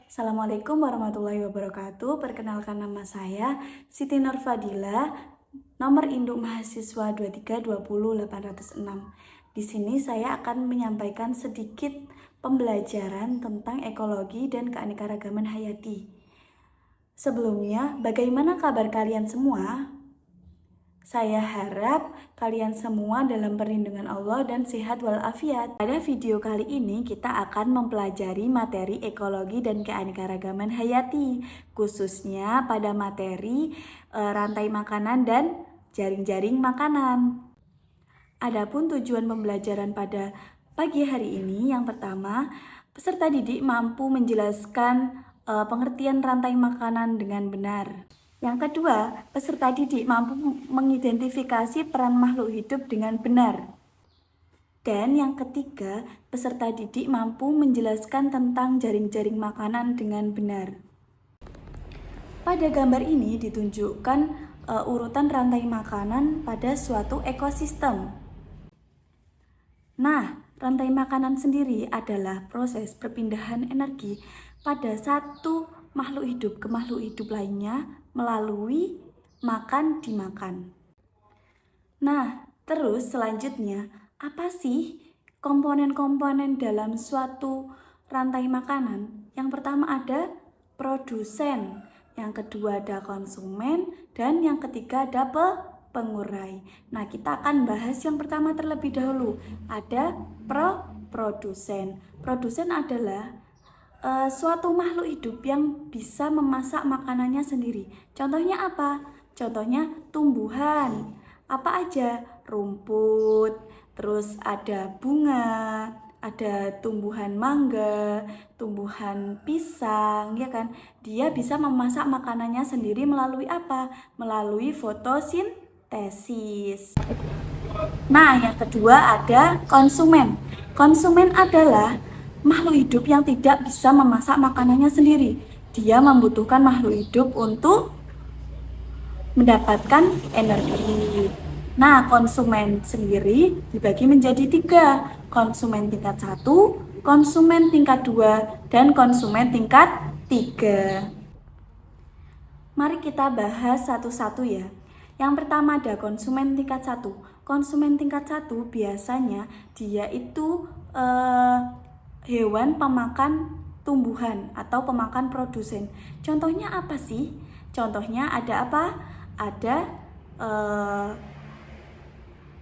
Assalamualaikum warahmatullahi wabarakatuh. Perkenalkan, nama saya Siti Nurfadila, nomor induk mahasiswa 2320806. Di sini saya akan menyampaikan sedikit pembelajaran tentang ekologi dan keanekaragaman hayati. Sebelumnya, bagaimana kabar kalian semua? Saya harap kalian semua dalam perlindungan Allah dan sehat walafiat. Pada video kali ini kita akan mempelajari materi ekologi dan keanekaragaman hayati, khususnya pada materi rantai makanan dan jaring-jaring makanan. Adapun tujuan pembelajaran pada pagi hari ini, yang pertama, peserta didik mampu menjelaskan pengertian rantai makanan dengan benar. Yang kedua, peserta didik mampu mengidentifikasi peran makhluk hidup dengan benar. Dan yang ketiga, peserta didik mampu menjelaskan tentang jaring-jaring makanan dengan benar. Pada gambar ini ditunjukkan urutan rantai makanan pada suatu ekosistem. Nah, rantai makanan sendiri adalah proses perpindahan energi pada satu makhluk hidup ke makhluk hidup lainnya melalui makan dimakan. Nah, terus selanjutnya, apa sih komponen-komponen dalam suatu rantai makanan? Yang pertama ada produsen, yang kedua ada konsumen, dan yang ketiga ada pengurai. Nah, kita akan bahas yang pertama terlebih dahulu. Ada produsen. Produsen adalah suatu makhluk hidup yang bisa memasak makanannya sendiri. Contohnya apa? Contohnya tumbuhan. Apa aja? Rumput, terus ada bunga, ada tumbuhan mangga, tumbuhan pisang, ya kan? Dia bisa memasak makanannya sendiri melalui apa? Melalui fotosintesis. Nah, yang kedua ada konsumen. Konsumen adalah makhluk hidup yang tidak bisa memasak makanannya sendiri. Dia membutuhkan makhluk hidup untuk mendapatkan energi. Nah, konsumen sendiri dibagi menjadi 3. Konsumen tingkat 1, konsumen tingkat 2, dan konsumen tingkat 3. Mari kita bahas satu-satu ya. Yang pertama ada konsumen tingkat 1. Konsumen tingkat 1 biasanya dia itu hewan pemakan tumbuhan atau pemakan produsen. Contohnya apa sih? Contohnya ada apa? Ada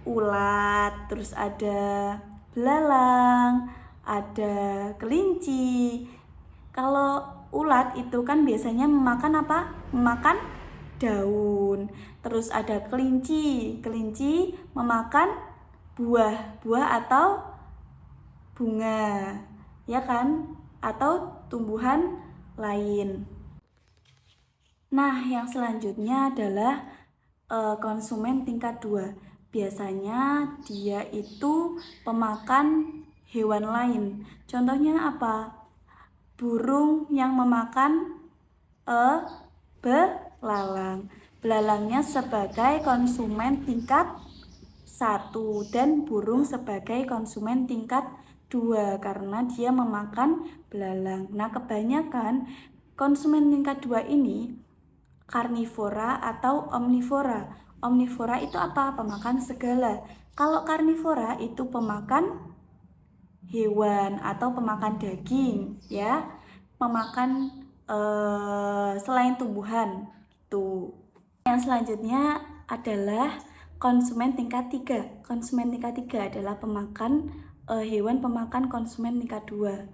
ulat, terus ada belalang, ada kelinci. Kalau ulat itu kan biasanya memakan apa? Memakan daun. Terus ada kelinci. Kelinci memakan buah atau bunga, ya kan? Atau tumbuhan lain. Nah, yang selanjutnya adalah konsumen tingkat 2. Biasanya dia itu pemakan hewan lain. Contohnya apa? Burung yang memakan belalang. Belalangnya sebagai konsumen tingkat 1 dan burung sebagai konsumen tingkat 2 karena dia memakan belalang. Nah, kebanyakan konsumen tingkat 2 ini karnivora atau omnivora. Omnivora itu apa? Pemakan segala. Kalau karnivora itu pemakan hewan atau pemakan daging, ya. Pemakan selain tumbuhan itu. Yang selanjutnya adalah konsumen tingkat 3. Konsumen tingkat 3 adalah pemakan hewan pemakan konsumen tingkat 2.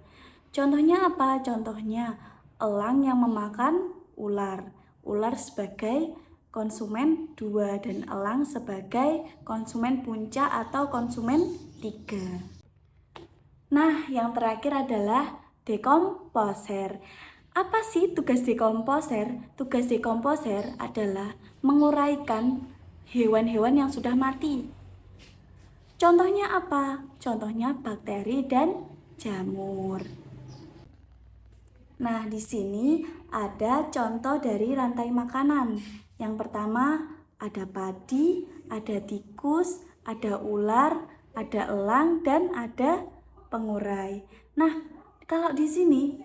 Contohnya apa? Contohnya elang yang memakan ular. Ular sebagai konsumen 2 dan elang sebagai konsumen puncak atau konsumen 3. Nah, yang terakhir adalah dekomposer. Apa sih tugas dekomposer? Tugas dekomposer adalah menguraikan hewan-hewan yang sudah mati. Contohnya apa? Contohnya bakteri dan jamur. Nah, di sini ada contoh dari rantai makanan. Yang pertama ada padi, ada tikus, ada ular, ada elang, dan ada pengurai. Nah, kalau di sini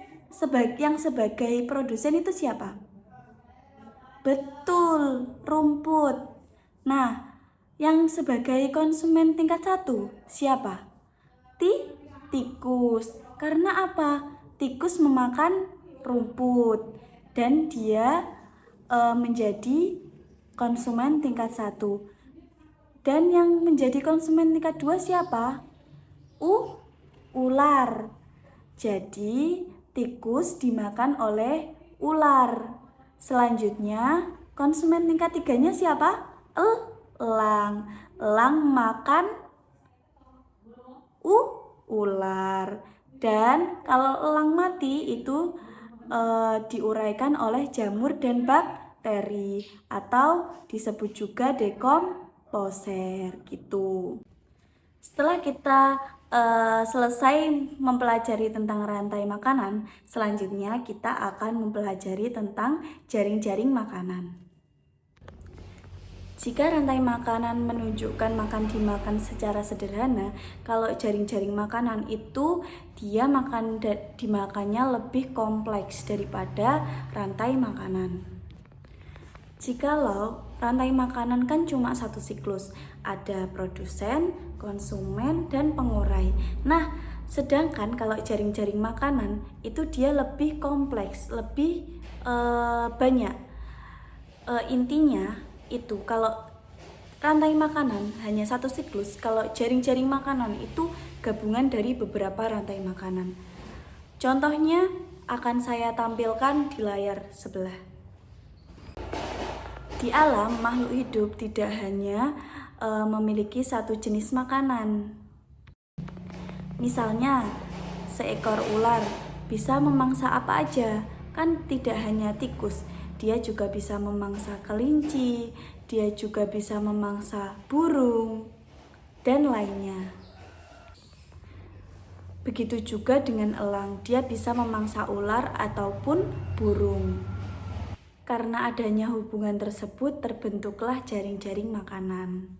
yang sebagai produsen itu siapa? Betul, rumput. Nah, yang sebagai konsumen tingkat 1 siapa? Tikus. Karena apa? Tikus memakan rumput dan dia menjadi konsumen tingkat 1. Dan yang menjadi konsumen tingkat 2 siapa? Ular. Jadi tikus dimakan oleh ular. Selanjutnya konsumen tingkat 3-nya siapa? Elang. Elang makan ular. Dan kalau elang mati itu diuraikan oleh jamur dan bakteri atau disebut juga dekomposer gitu. Setelah kita selesai mempelajari tentang rantai makanan, selanjutnya kita akan mempelajari tentang jaring-jaring makanan. Jika rantai makanan menunjukkan makan dimakan secara sederhana, kalau jaring-jaring makanan itu dia dimakannya lebih kompleks daripada rantai makanan. Jikalau rantai makanan kan cuma satu siklus, ada produsen, konsumen, dan pengurai. Nah, sedangkan kalau jaring-jaring makanan itu dia lebih kompleks, lebih banyak. Intinya itu kalau rantai makanan hanya satu siklus, kalau jaring-jaring makanan itu gabungan dari beberapa rantai makanan. Contohnya akan saya tampilkan di layar sebelah. Di alam, makhluk hidup tidak hanya memiliki satu jenis makanan. Misalnya, seekor ular bisa memangsa apa aja, kan tidak hanya tikus, dia juga bisa memangsa kelinci, dia juga bisa memangsa burung, dan lainnya. Begitu juga dengan elang, dia bisa memangsa ular ataupun burung. Karena adanya hubungan tersebut, terbentuklah jaring-jaring makanan.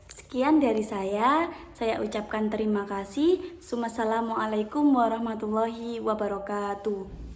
Sekian dari saya ucapkan terima kasih. Wassalamualaikum warahmatullahi wabarakatuh.